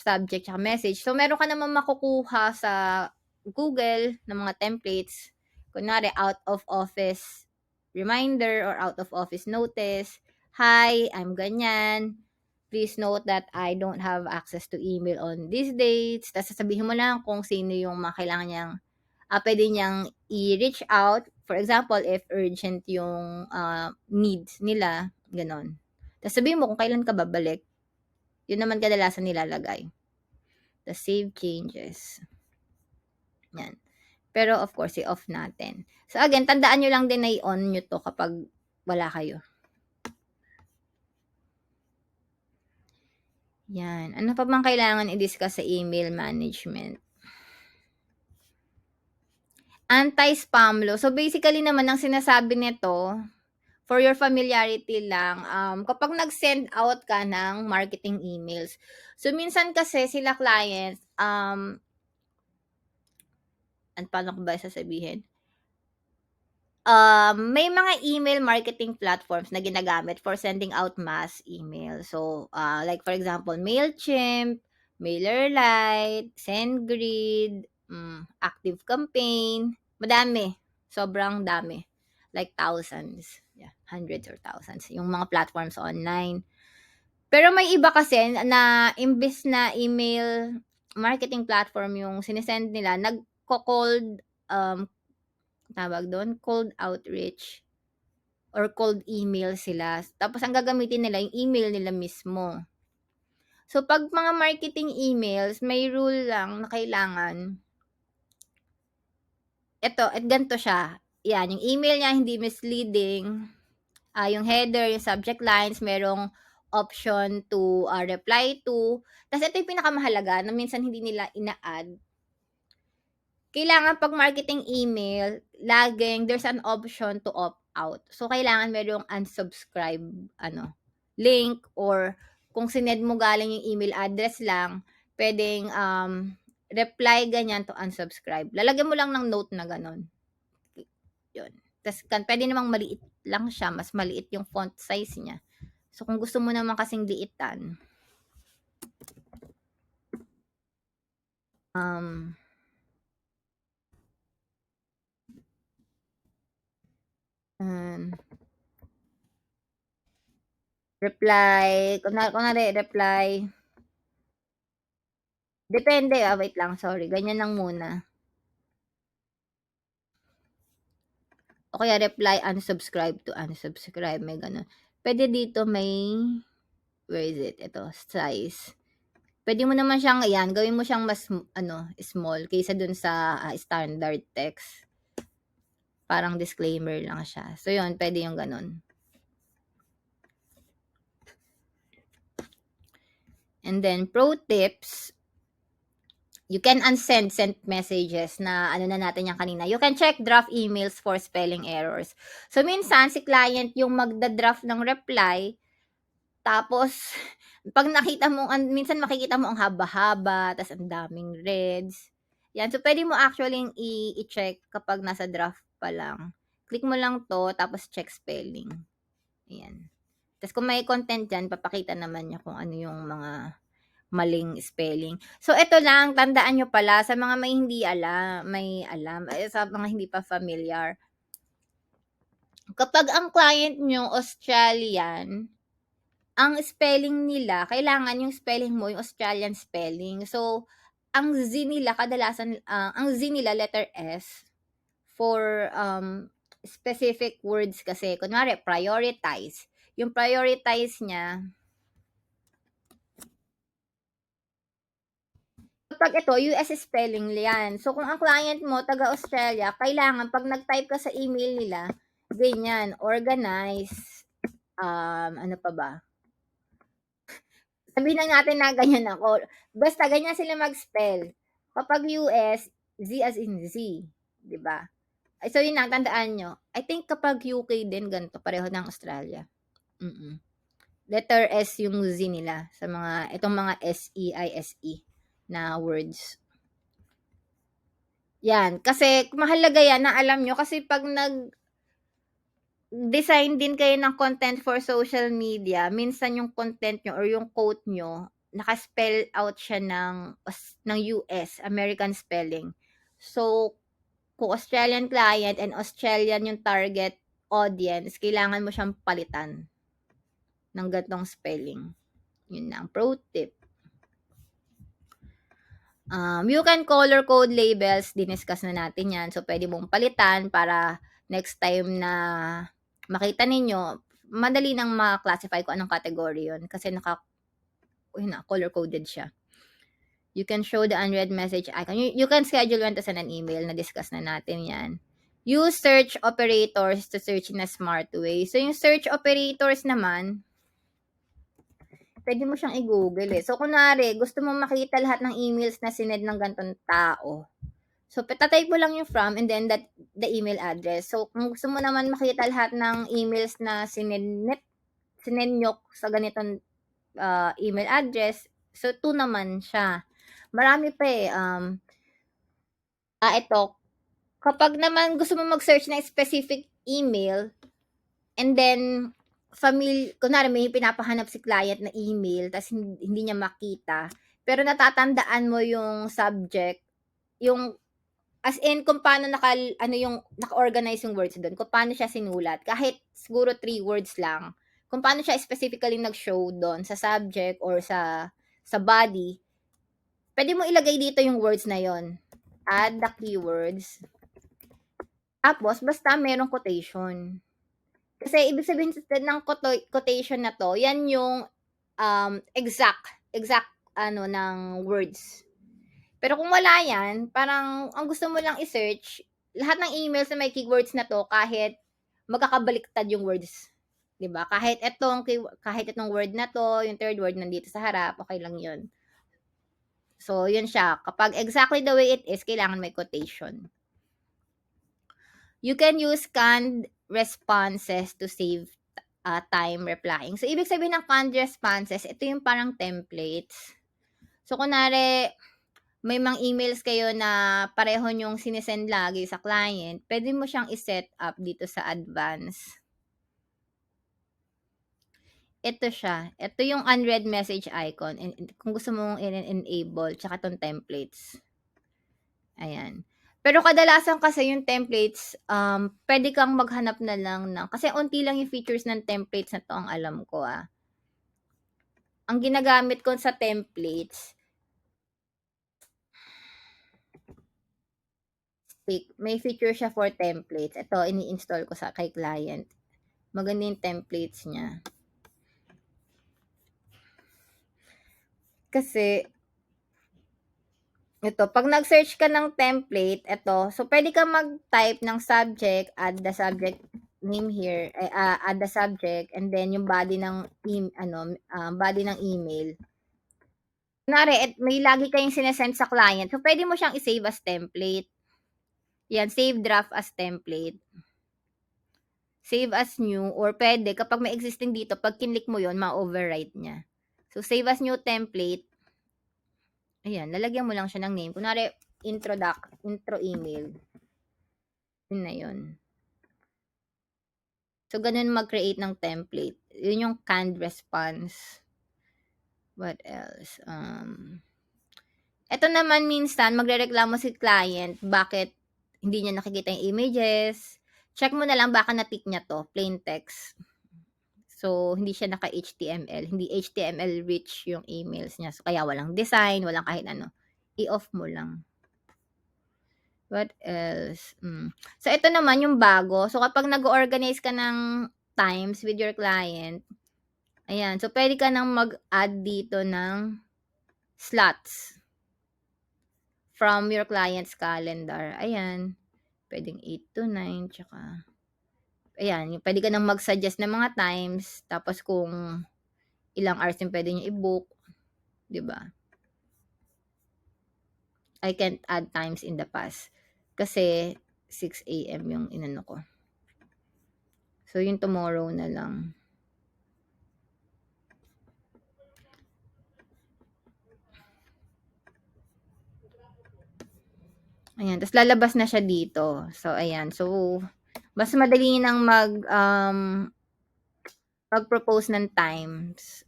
subject at message. So, meron ka naman makukuha sa Google ng mga templates. Kunwari, out of office reminder or out of office notice. Hi, I'm ganyan. Please note that I don't have access to email on these dates. Tapos sasabihin mo lang kung sino yung mga kailangan niyang, pwede niyang i-reach out. For example, if urgent yung needs nila, ganon. Tapos sabihin mo kung kailan ka babalik. Yun naman kadalasan nilalagay. The save changes. Yan. Pero of course, i-off natin. So again, tandaan nyo lang din na i-on nyo to kapag wala kayo. Yan. Ano pa bang kailangan i-discuss sa email management? Anti-spam law. So basically naman, ang sinasabi nito, for your familiarity lang, kapag nag-send out ka ng marketing emails, so minsan kasi sila clients, paano ko ba sasabihin? May mga email marketing platforms na ginagamit for sending out mass email. So, like for example, MailChimp, MailerLite, SendGrid, ActiveCampaign, madami. Sobrang dami. Like thousands. Yeah, hundreds or thousands. Yung mga platforms online. Pero may iba kasi na imbis na email marketing platform yung sinesend nila, nagko-cold tawag doon, cold outreach or cold email sila. Tapos ang gagamitin nila yung email nila mismo. So pag mga marketing emails, may rule lang na kailangan ganito siya. Yan, yung email niya hindi misleading. Yung header, yung subject lines, merong option to reply to. Tapos ito yung pinakamahalaga na minsan hindi nila ina-add. Kailangan pag marketing email, laging there's an option to opt out. So, kailangan merong unsubscribe link, or kung sinend mo galing yung email address lang, pwedeng reply ganyan to unsubscribe. Lalagyan mo lang ng note na ganon. Yun. Tapos, pwede namang maliit lang siya. Mas maliit yung font size niya. So, kung gusto mo naman kasing liitan, reply, kunwari, reply, depende, wait lang, sorry, ganyan lang muna. O kaya reply unsubscribe to unsubscribe, may ganun. Pwede dito may, where is it? Ito, size. Pwede mo naman siyang, ayan, gawin mo siyang mas, small, kaysa dun sa standard text. Parang disclaimer lang siya. So, yun, pwede yung ganun. And then, pro tips, you can unsend sent messages na na natin yan kanina. You can check draft emails for spelling errors. So, minsan, si client yung magda-draft ng reply, tapos, pag nakita mo, minsan makikita mo ang haba-haba, tas ang daming reds. Yan. So, pwede mo actually i-check kapag nasa draft pa lang. Click mo lang to, tapos check spelling. Ayan. Tapos, kung may content dyan, papakita naman niya kung ano yung mga maling spelling. So, ito lang, tandaan nyo pala, sa mga may alam, sa mga hindi pa familiar, kapag ang client nyo Australian, ang spelling nila, kailangan yung spelling mo, yung Australian spelling. So, ang Z nila, kadalasan, ang Z nila, letter S, for specific words kasi. Kunwari, prioritize. Yung prioritize niya, kapag ito, US spelling yan. So, kung ang client mo, taga-Australia, kailangan, pag nag-type ka sa email nila, ganyan, organize, ano pa ba? Sabihin lang natin na ganyan ako. Basta ganyan sila mag-spell. Kapag US, Z as in Z, 'di ba? So yun lang, tandaan nyo. I think kapag UK din ganito, pareho ng Australia. Letter S yung Z nila sa itong mga SEISE na words. Yan, kasi mahalaga yan na alam nyo kasi pag design din kayo ng content for social media, minsan yung content nyo or yung quote nyo, naka-spell out siya ng US, American spelling. So, kung Australian client and Australian yung target audience, kailangan mo siyang palitan ng gantong spelling. Yun lang, pro tip. You can color code labels, diniscuss na natin yan. So, pwede mong palitan para next time na makita ninyo, madali nang ma-classify kung anong category yun. Kasi color-coded siya. You can show the unread message icon. You can schedule when to send an email. Na-discuss na natin yan. Use search operators to search in a smart way. So, yung search operators naman, pwede mo siyang i-google eh. So, kunwari, gusto mo makita lahat ng emails na sinend ng gantong tao. So, tatype mo lang yung from and then the email address. So, kung gusto mo naman makita lahat ng emails na sinend nyo sa ganitong email address, so 2 naman siya. Marami pa eh. Ito. Kapag naman gusto mo mag-search ng specific email, and then, kunwari may pinapahanap si client na email, tapos hindi niya makita, pero natatandaan mo yung subject, yung as in kung paano naka-organize yung words doon, kung paano siya sinulat, kahit siguro 3 words lang, kung paano siya specifically nag-show doon sa subject or sa body, pwede mo ilagay dito yung words na yon. Add the keywords. Tapos, basta merong quotation. Kasi ibig sabihin ng quotation na to, yan yung exact ng words. Pero kung wala yan, parang ang gusto mo lang i-search, lahat ng emails na may keywords na to, kahit magkakabaliktad yung words. 'Di ba? Kahit itong word na to, yung third word nandito sa harap, okay lang yun. So, yun siya. Kapag exactly the way it is, kailangan may quotation. You can use canned responses to save time replying. So, ibig sabihin ng canned responses, ito yung parang templates. So, kunwari, may mga emails kayo na pareho nyong sinesend lagi sa client, pwede mo siyang i-set up dito sa advance. Ito siya. Ito yung unread message icon. Kung gusto mong enable, tsaka itong templates. Ayan. Pero kadalasan kasi yung templates, pwede kang maghanap na lang kasi unti lang yung features ng templates na to ang alam ko Ang ginagamit ko sa templates, may feature siya for templates. Ito, ini-install ko kay client. Maganda yung templates niya. Kasi, ito, pag nag-search ka ng template, ito, so pwede ka mag-type ng subject, add the subject name here, add the subject, and then yung body ng body ng email. Kunwari, may lagi kayong sinesend sa client, so pwede mo siyang i-save as template. Yan, save draft as template. Save as new, or pwede, kapag may existing dito, pag kinlik mo yon ma-overwrite niya. So, save as new template. Ayan, lalagyan mo lang siya ng name. Kunwari, intro email. Yun na yun. So, ganun mag-create ng template. Yun yung canned response. What else? Ito naman minsan, magrereklamo si client, bakit hindi niya nakikita yung images. Check mo na lang baka na-tick niya to, plain text. So, hindi siya naka-HTML. Hindi HTML rich yung emails niya. So, kaya walang design, walang kahit ano. I-off mo lang. What else? So, ito naman yung bago. So, kapag nag-organize ka ng times with your client, ayan. So, pwede ka nang mag-add dito ng slots from your client's calendar. Ayan. Pwedeng 8 to 9, tsaka ayan, pwede ka nang mag-suggest ng mga times, tapos kung ilang hours yung pwede nyo i-book. 'Di ba? I can't add times in the past. Kasi 6 AM yung inano ko. So, yung tomorrow na lang. Ayan, tas lalabas na siya dito. So, ayan. So, mas madali nang mag-propose ng times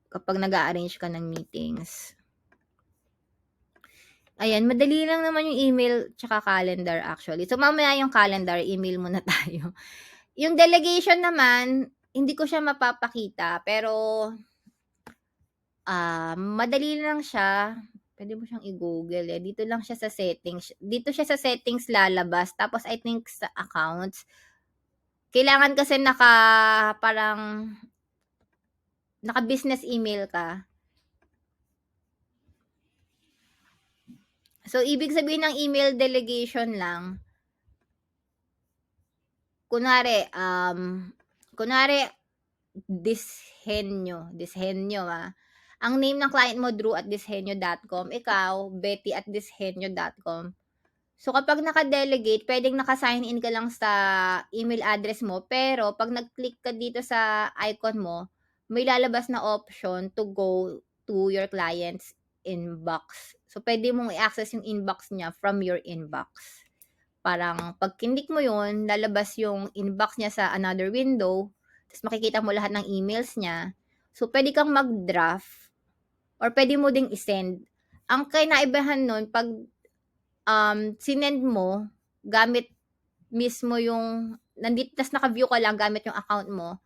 kapag nag-a-arrange ka ng meetings. Ayan, madali lang naman yung email tsaka calendar actually. So, mamaya yung calendar, email muna tayo. Yung delegation naman, hindi ko siya mapapakita, pero madali lang siya. Pwede mo siyang i-Google eh. Dito lang siya sa settings. Dito siya sa settings lalabas. Tapos I think sa accounts. Kailangan kasi parang naka-business email ka. So, ibig sabihin ng email delegation lang, kunwari, Dishenyo ang name ng client mo, Drew@dishenyo.com, ikaw, Betty@dishenyo.com. So, kapag naka-delegate, pwedeng naka-sign in ka lang sa email address mo, pero pag nag-click ka dito sa icon mo, may lalabas na option to go to your client's inbox. So, pwede mong i-access yung inbox niya from your inbox. Parang pag kinlik mo yun, lalabas yung inbox niya sa another window, tapos makikita mo lahat ng emails niya. So, pwede kang mag-draft or pwede mo ding isend. Ang kinaibahan nun, pag sinend mo, gamit mismo yung, nandito, tas naka-view ka lang gamit yung account mo,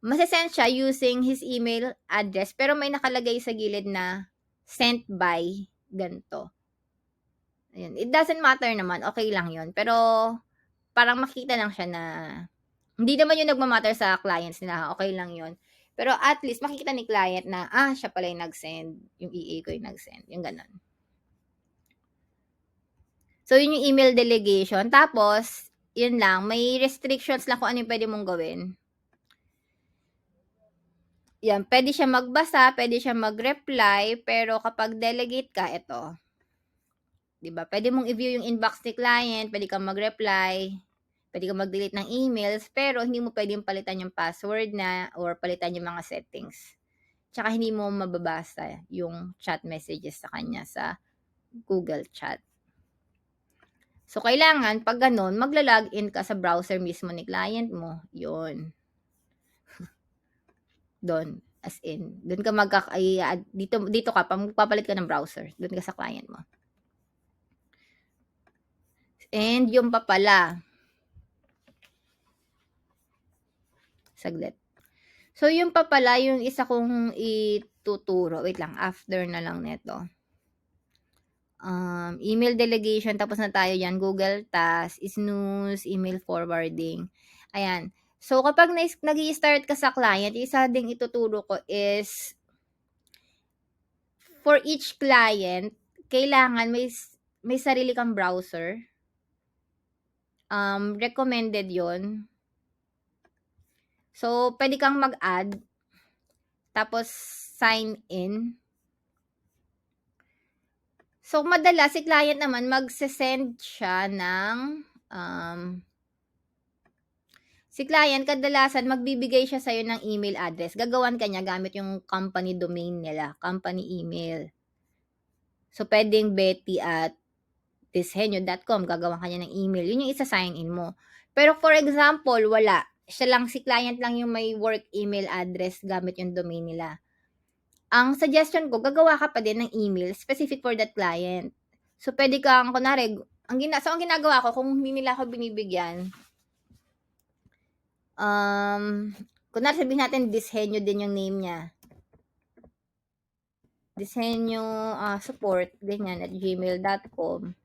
masasend siya using his email address, pero may nakalagay sa gilid na sent by ganito. Ayun. It doesn't matter naman, okay lang yun. Pero, parang makita lang siya na, hindi naman yun nagmamatter sa clients nila, okay lang yun. Pero at least, makikita ni client na, siya pala yung nag-send, yung EA ko yung nag-send, yung ganun. So, yun yung email delegation. Tapos, yun lang, may restrictions lang kung ano yung pwede mong gawin. Yan, pwede siya magbasa, pwede siya mag-reply, pero kapag delegate ka, ito. 'Di ba? Pwede mong i-view yung inbox ni client, pwede kang mag-reply, pwede kang mag-delete ng emails, pero hindi mo pwedeng palitan yung password na or palitan yung mga settings. Tsaka hindi mo mababasa yung chat messages sa kanya sa Google Chat. So, kailangan, pag ganun, magla-login ka sa browser mismo ni client mo. Yun. Doon. As in, doon ka dito ka, magpapalit ka ng browser. Doon ka sa client mo. And yung pa pala. Saglit. So, yung pa pala, yung isa kong ituturo. Wait lang, after na lang neto. Email delegation, tapos na tayo yan. Google Task, snooze, email forwarding. Ayan. So, kapag nag-i-start ka sa client, isa ding ituturo ko is, for each client, kailangan may sarili kang browser. Recommended yon. So, pwede kang mag-add, tapos sign in. So, madalas si client naman magse-send siya ng si client kadalasan magbibigay siya sa'yo ng email address. Gagawan ka niya gamit yung company domain nila, company email. So, pwedeng Betty@dishenyo.com, gagawan ka niya ng email. Yun yung isa-sign in mo. Pero for example, wala. Si client lang yung may work email address gamit yung domain nila. Ang suggestion ko, gagawa ka pa din ng email specific for that client. So, pwede kang, kunwari, ang ginagawa ko, kung hindi nila ako binibigyan, kunwari sabihin natin, Dishenyo din yung name niya. Dishenyo support, ganyan, at gmail.com.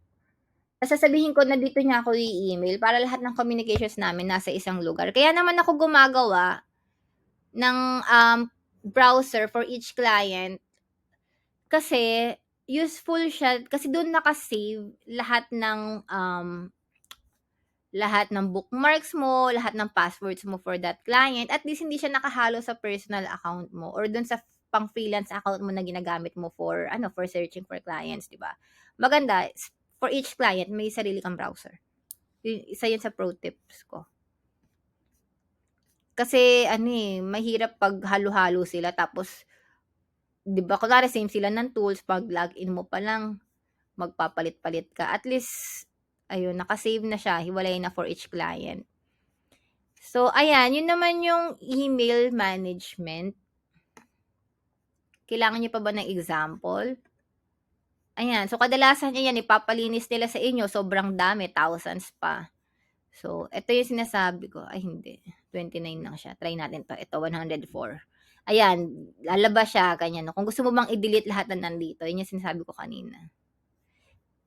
Sasabihin ko na dito niya ako i-email para lahat ng communications namin nasa isang lugar. Kaya naman ako gumagawa ng browser for each client kasi useful siya kasi doon naka-save lahat ng bookmarks mo, lahat ng passwords mo for that client. At least hindi siya nakahalo sa personal account mo or doon sa pang freelance account mo na ginagamit mo for searching for clients, 'di ba? Maganda for each client may sarili kang browser. Isa 'yun sa pro tips ko. Kasi mahirap pag halo-halo sila tapos 'di ba kunwari same sila ng tools, pag login mo pa lang magpapalit-palit ka. At least ayun, naka-save na siya, hiwalay na for each client. So ayan, yun naman yung email management. Kailangan niyo pa ba ng example? Ayan, so kadalasan yan ipapalinis nila sa inyo, sobrang dami, thousands pa. So ito yung sinasabi ko, ay hindi, 29 lang siya. Try natin 'to. Ito 104. Ayan, lalabas siya ganyan 'no. Kung gusto mo bang i-delete lahat ng nandito, yun yung sinasabi ko kanina.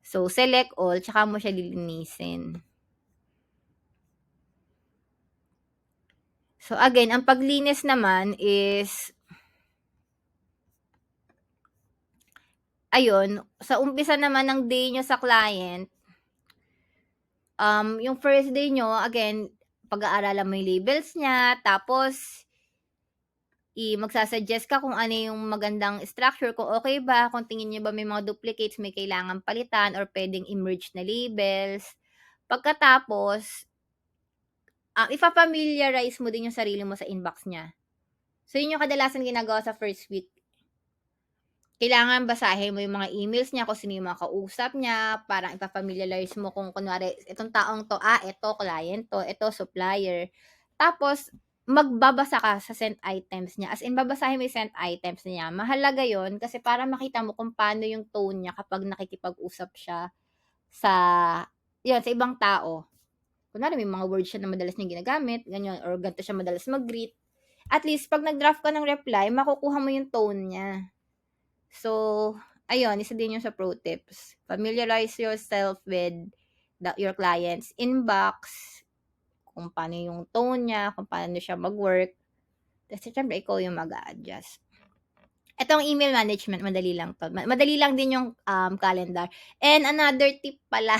So select all, tsaka mo siya lilinisin. So again, ang paglinis naman is ayun, sa umpisa naman ng day niyo sa client, yung first day niyo again, pag-aaralan mo yung labels niya, tapos magsa-suggest ka kung ano yung magandang structure, kung okay ba, kung tingin niyo ba may mga duplicates, may kailangang palitan or puwedeng i-merge na labels. Pagkatapos, ifa-familiarize mo din yung sarili mo sa inbox niya. So yun yung kadalasan ginagawa sa first week. Kailangan basahin mo yung mga emails niya, kung sino yung mga kausap niya, parang ipa-familiarize mo kung kunwari itong taong 'to, ito client 'to, ito supplier. Tapos magbabasa ka sa sent items niya, as in babasahin mo yung sent items niya. Mahalaga yon kasi para makita mo kung paano yung tone niya kapag nakikipag-usap siya sa sa ibang tao. Kunwari may mga words siya na madalas niyang ginagamit, ganyan, or ganito siya madalas mag-greet. At least 'pag nag-draft ka ng reply, makukuha mo yung tone niya. So, ayun, isa din yung sa pro tips. Familiarize yourself with your client's inbox, kung paano yung tone niya, kung paano siya mag-work. Kasi syempre, ikaw yung mag-a-adjust. Itong email management, madali lang to. Madali lang din yung calendar. And another tip pala,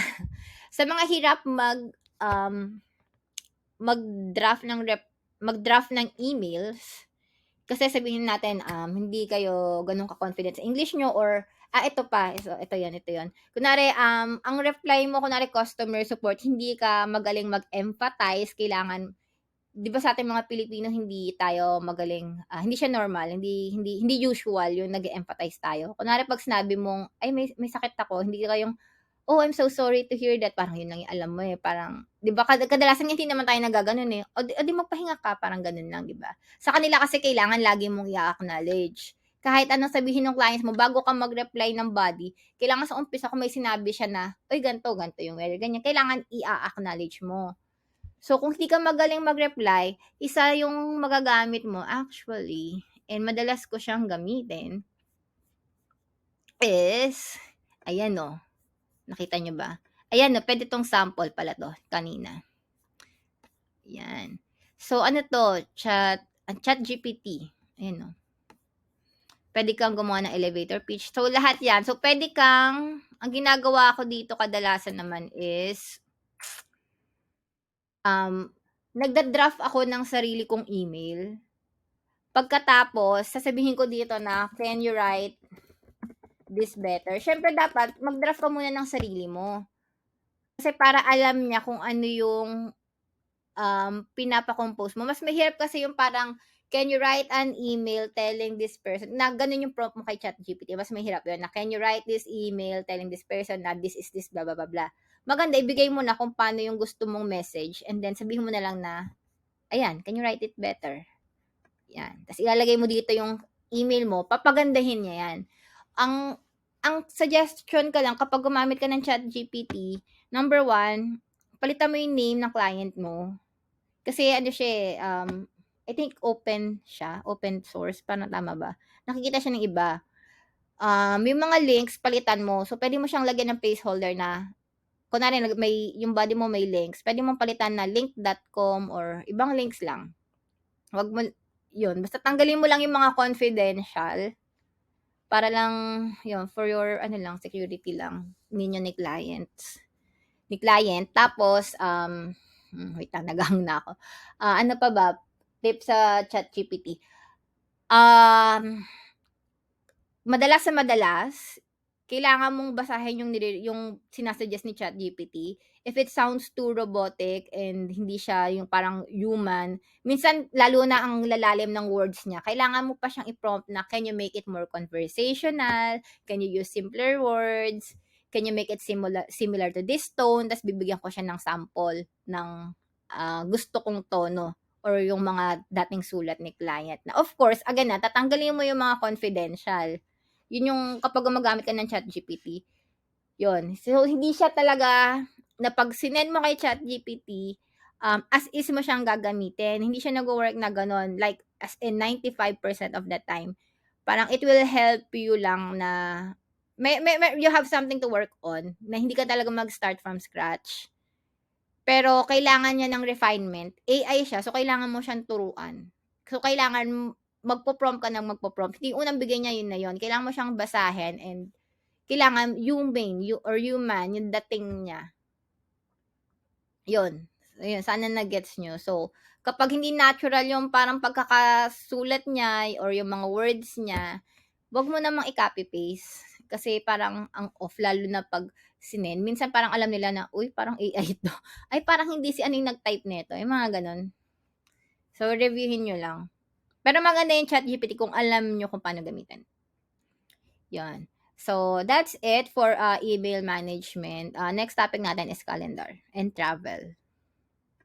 sa mga hirap mag-draft ng emails, kasi sabihin natin, hindi kayo ganun ka-confident sa English nyo or, ito pa, ito yon. Kunwari, ang reply mo, kunwari customer support, hindi ka magaling mag-empathize, kailangan, di ba sa ating mga Pilipino, hindi tayo magaling, hindi siya normal, hindi usual yung nag-empathize tayo. Kunwari pag sinabi mong, ay may sakit ako, hindi ka yung, oh, I'm so sorry to hear that. Parang yun lang yung alam mo parang, di ba, kadalasan hindi naman tayo nagaganon O di magpahinga ka, parang ganun lang, di ba? Sa kanila kasi kailangan lagi mong i-acknowledge. Kahit anong sabihin ng clients mo, bago ka mag-reply ng body, kailangan sa umpisa kung may sinabi siya na, oy, ganto yung weather, ganyan, kailangan i-acknowledge mo. So, kung hindi ka magaling mag-reply, isa yung magagamit mo, actually, and madalas ko siyang gamitin, is, ayan nakita nyo ba? Ayan pwede tong sample pala to, kanina. Ayan. So, ano to? ChatGPT. Ayan Pwede kang gumawa ng elevator pitch. So, lahat yan. So, pwede kang, ang ginagawa ko dito kadalasan naman is, nagda-draft ako ng sarili kong email. Pagkatapos, sasabihin ko dito na, can you write this better? Syempre, dapat mag-draft ka muna ng sarili mo. Kasi para alam niya kung ano yung pinapa-compose mo. Mas mahirap kasi yung parang, can you write an email telling this person, na ganun yung prompt mo kay ChatGPT. Mas mahirap yun, na can you write this email telling this person na this is this, blah, blah, blah, blah. Maganda, ibigay mo na kung paano yung gusto mong message, and then sabihin mo na lang na, ayan, can you write it better? Yan. Tapos ilalagay mo dito yung email mo, papagandahin niya yan. Ang suggestion ka lang kapag gumamit ka ng ChatGPT, number 1, palitan mo yung name ng client mo. Kasi ano siya I think open siya, open source, paano tama ba? Nakikita siya ng iba. Yung mga links, palitan mo. So, pwede mo siyang lagyan ng placeholder na, kunwari, yung body mo may links, pwede mong palitan na link.com or ibang links lang. Wag mo, yun. Basta tanggalin mo lang yung mga confidential para lang, yun, for your, security lang. Ninyo ni client. Tapos, wait lang, naghang na ako. Ano pa ba? Tip sa ChatGPT. madalas sa madalas, kailangan mong basahin yung sina-suggest ni ChatGPT. If it sounds too robotic and hindi siya yung parang human, minsan lalo na ang lalalim ng words niya, kailangan mo pa siyang i-prompt na, "Can you make it more conversational? Can you use simpler words? Can you make it similar to this tone?" Ta's bibigyan ko siya ng sample ng, gusto kong tono or yung mga dating sulat ni client na of course, again, tatanggalin mo yung mga confidential. Yun yung kapag gumagamit ka ng ChatGPT, yun. So, hindi siya talaga na 'pag sinend mo kay ChatGPT, as is mo siyang gagamitin. Hindi siya nagwo-work na gano'n, like as in 95% of the time. Parang it will help you lang na may you have something to work on, na hindi ka talaga mag-start from scratch. Pero kailangan niya ng refinement. AI siya, so kailangan mo siyang turuan. So kailangan magpo-prompt ka ng magpo-prompt. Hindi yung unang bigay niya yun na yun. Kailangan mo siyang basahin and kailangan humane or human yung dating niya. Yun. Ayun, sana na-gets niyo. So, kapag hindi natural yung parang pagkakasulat niya or yung mga words niya, wag mo namang i-copy paste. Kasi parang ang off lalo na 'pag sinend. Minsan parang alam nila na, "Uy, parang AI 'to." Ay, parang hindi si ano yung nag-type nito, yung mga gano'n. So, reviewin niyo lang. Pero maganda yung ChatGPT kung alam niyo kung paano gamitin. 'Yon. So, that's it for email management. Next topic natin is calendar and travel.